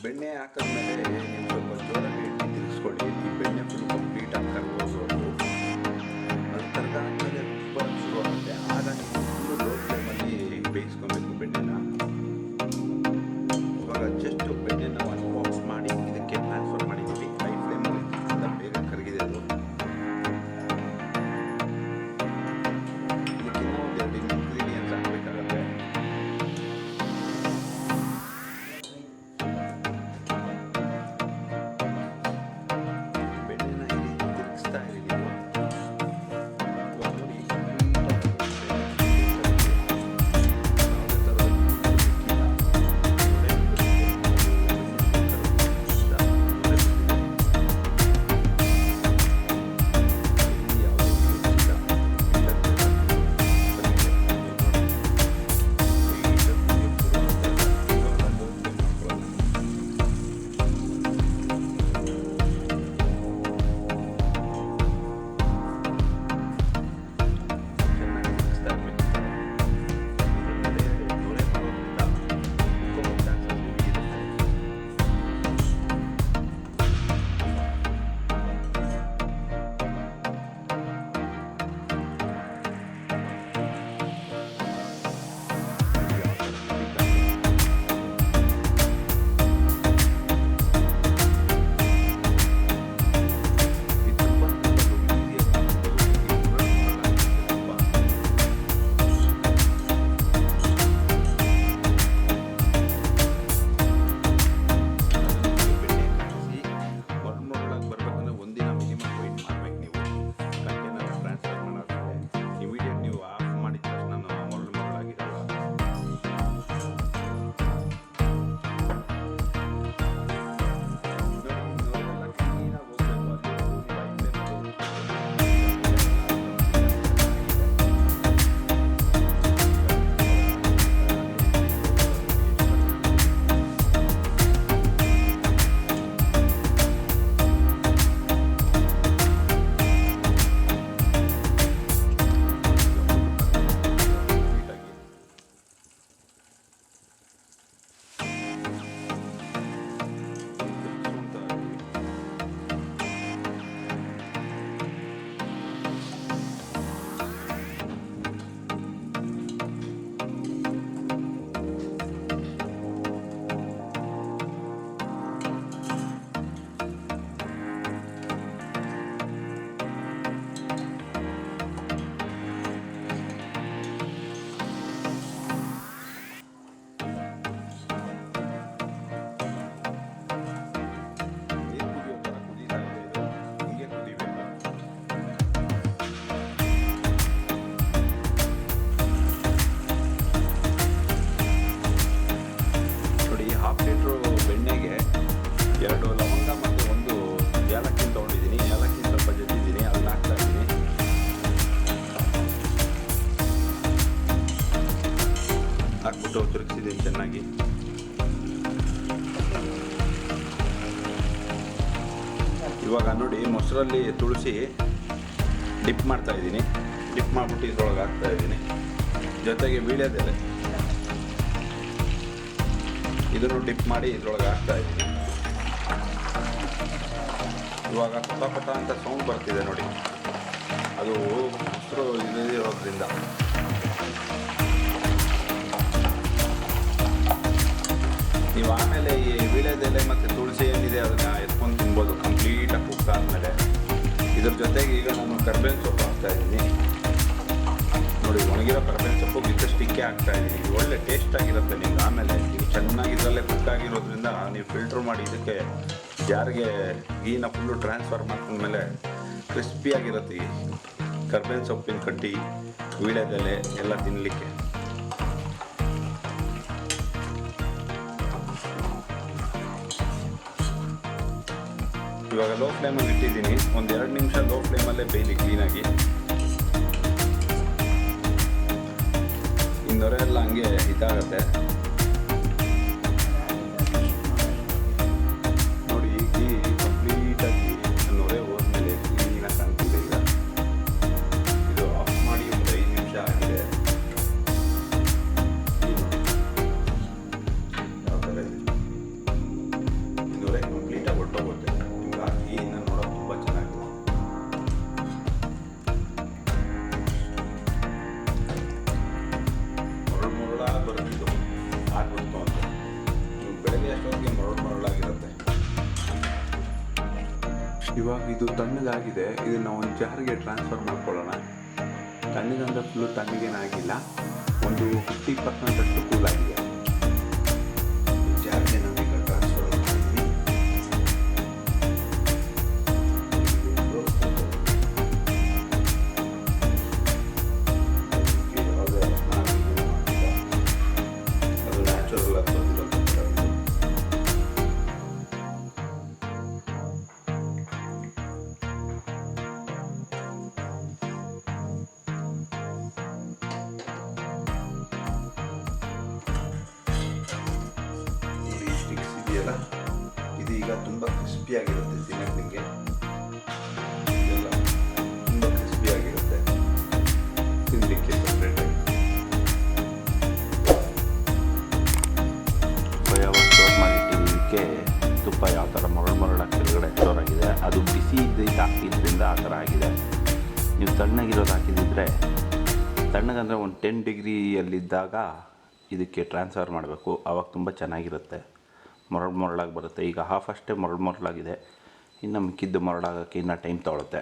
ಬೆಣ್ಣೆ ಹಾಕಿದ್ಮೇಲೆ ನೀವು ಸ್ವಲ್ಪ ಜೋರಾಗಿ ಇಟ್ಟು ತಿರ್ಗಿಸ್ಕೊಳ್ಳಿ. ಈ ಬೆಣ್ಣೆ ಫುಲ್ ಕಂಪ್ಲೀಟಾಗಿ ಕರ್ಗೋಗೋದು ಅದು ಕರ್ಗಾದ್ಮೇಲೆ ಬರೋಕ್ಕೆ ಶುರು ಆಗುತ್ತೆ. ಆಗ ನೀವು ಫುಲ್ಲು ಲೋ ಫ್ಲೇಮಲ್ಲಿ ಬೇಯಿಸ್ಕೊಬೇಕು ಬೆಣ್ಣೆನ. ಇವಾಗ ಜಸ್ಟ್ ಬೆಣ್ಣೆನ ಒಂದು ಬಾಕ್ಸ್ ಮಾಡಿ ಇದಕ್ಕೆ ಟ್ರಾನ್ಸ್ಫರ್ ಮಾಡಿದ್ದೀವಿ. ಹೈ ಫ್ಲೇಮಲ್ಲಿ ಅಂತ ಬೇಗ ಕರಗಿದೆ ಅದು. ಇದಕ್ಕಿಂತ ಒಂದೆರಡು ಇಂಗ್ರೀಡಿಯೆಂಟ್ಸ್ ಹಾಕಬೇಕಾಗತ್ತೆ. ಬೆಣ್ಣೆನ ಈ ರೀತಿ ತಿರುಗಿಸ್ತಾ ಇರಿ ನೀವು. ಇವಾಗ ನೋಡಿ ಹಾಕ್ಬಿಟ್ಟು ತಿರುಗಿಸಿದ್ದೀನಿ ಚೆನ್ನಾಗಿ. ಇವಾಗ ನೋಡಿ ಮೊಸರಲ್ಲಿ ತುಳಸಿ ಡಿಪ್ ಮಾಡ್ತಾ ಇದ್ದೀನಿ. ಡಿಪ್ ಮಾಡಿಬಿಟ್ಟು ಇದ್ರೊಳಗೆ ಹಾಕ್ತಾ ಇದ್ದೀನಿ. ಜೊತೆಗೆ ವೀಳ್ಯದೆಲೆ ಇದನ್ನು ಡಿಪ್ ಮಾಡಿ ಇದ್ರೊಳಗೆ ಹಾಕ್ತಾ ಇದ್ದೀನಿ. ಇವಾಗ ಪಟ ಪಟ ಅಂತ ಸೌಂಡ್ ಬರ್ತಿದೆ ನೋಡಿ, ಅದು ಮೊಸರು ಇರೋದ್ರಿಂದ. ನೀವು ಆಮೇಲೆ ಈ ವೀಳ್ಯದೆಲೆ ಮತ್ತು ತುಳಸಿ ಏನಿದೆ ಅದನ್ನು ಎತ್ಕೊಂಡು ತಿನ್ಬೋದು ಕಂಪ್ಲೀಟಾಗಿ ಕುಕ್ ಆದಮೇಲೆ. ಇದ್ರ ಜೊತೆಗೆ ಈಗ ನಾನು ಕರ್ಬೇವಿನ ಸೊಪ್ಪು ಹಾಕ್ತಾಯಿದ್ದೀನಿ ನೋಡಿ. ಒಣಗಿರೋ ಕರ್ಬೇವಿನ ಸೊಪ್ಪು ಬಿದ್ದ ಸ್ಟಿಕ್ಕೆ ಹಾಕ್ತಾಯಿದ್ದೀನಿ. ಒಳ್ಳೆ ಟೇಸ್ಟಾಗಿರುತ್ತೆ ನಿಮ್ಗೆ. ಆಮೇಲೆ ನೀವು ಚೆನ್ನಾಗಿ ಇದರಲ್ಲೇ ಕುಕ್ ಆಗಿರೋದ್ರಿಂದ ನೀವು ಫಿಲ್ಟ್ರ್ ಮಾಡಿ ಇದಕ್ಕೆ ಜಾರಿಗೆ ಗೀನ ಫುಲ್ಲು ಟ್ರಾನ್ಸ್ಫರ್ ಮಾಡ್ಕೊಂಡ್ಮೇಲೆ ಕ್ರಿಸ್ಪಿಯಾಗಿರುತ್ತೆ ಈ ಕರ್ಬೇವಿನ ಸೊಪ್ಪಿನ ಕಡ್ಡಿ, ವೀಳ್ಯದೆಲೆ ಎಲ್ಲ ತಿನ್ನಲಿಕ್ಕೆ. ಇವಾಗ ಲೋ ಫ್ಲೇಮಲ್ಲಿ ಇಟ್ಟಿದ್ದೀನಿ. ಒಂದು 2 ನಿಮಿಷ ಲೋ ಫ್ಲೇಮಲ್ಲೇ ಬೇಯಲಿ ಕ್ಲೀನಾಗಿ. ಈ ನೊರೆ ಎಲ್ಲ ಹಂಗೆ ಇದಾಗತ್ತೆ ನೋಡಿ. ಈ ಕಂಪ್ಲೀಟಾಗಿ ನೊರೆ ಹೋದ್ಮೇಲೆ ಕ್ಲೀನಾಗಿ ಕಾಣ್ತಿದೆ. ಈಗ ಇದು ಆಫ್ ಮಾಡಿ ಒಂದು 5 ನಿಮಿಷ ಆಗಿದೆ. ಯಾವ ಥರ ಇದೆ ಬೆಳಗ್ಗೆ ಅಷ್ಟೊತ್ತಿಗೆ ಮರಳಾಗಿರುತ್ತೆ. ಇವಾಗ ಇದು ತಣ್ಣಗಾಗಿದೆ, ಇದನ್ನು ಒಂದು ಜಾರ್ಗೆ ಟ್ರಾನ್ಸ್ಫರ್ ಮಾಡ್ಕೊಳ್ಳೋಣ. ತಣ್ಣಗಂದ್ರೆ ಫುಲ್ಲು ತಣ್ಣಗೇನಾಗಿಲ್ಲ, ಒಂದು 50% ಅಷ್ಟು ಕೂಲ್ ಆಗಿದೆ. ಜಾರ್ಗೆ ನಾವೀಗ ಟ್ರಾನ್ಸ್ಫರ್ ಮಾಡ್ತೀವಿ. ಅದು ನ್ಯಾಚುರಲ್ ಆಗಿ ಬಂದಿರೋದು. ಇದು ಈಗ ತುಂಬ ಕ್ರಿಸ್ಪಿಯಾಗಿರುತ್ತೆ, ತಿನ್ನಕ್ಕೆ ನಿಮಗೆ ಇದೆಲ್ಲ ತುಂಬ ಕ್ರಿಸ್ಪಿಯಾಗಿರುತ್ತೆ, ತಿನ್ನಲಿಕ್ಕೆ ಸಪ್ರೇಟಾಗಿ. ಯಾವಾಗ ಸ್ಟೋರ್ ಮಾಡಿಟ್ಟಿದ್ದಕ್ಕೆ ತುಪ್ಪ ಯಾವ ಥರ ಮರಳಾಗಿ ಕೆಳಗಡೆ ಸ್ಟೋರ್ ಆಗಿದೆ, ಅದು ಬಿಸಿ ಇದ್ದಿದ್ದು ಹಾಕಿದ್ರಿಂದ ಆ ಥರ ಆಗಿದೆ. ನೀವು ತಣ್ಣಗಿರೋದು ಹಾಕಿದ್ದಿದ್ರೆ, ತಣ್ಣಗಂದರೆ ಒಂದು 10 ಡಿಗ್ರಿಯಲ್ಲಿದ್ದಾಗ ಇದಕ್ಕೆ ಟ್ರಾನ್ಸ್ಫರ್ ಮಾಡಬೇಕು, ಆವಾಗ ತುಂಬ ಚೆನ್ನಾಗಿರುತ್ತೆ, ಮರಳಾಗಿ ಬರುತ್ತೆ. ಈಗ ಹಾಫ್ ಅಷ್ಟೇ ಮರಳಾಗಿದೆ, ಇನ್ನು ಮಿಕ್ಕಿದ್ದು ಮರಳಾಗೋಕ್ಕೆ ಇನ್ನೂ ಟೈಮ್ ತೊಗೊಳುತ್ತೆ.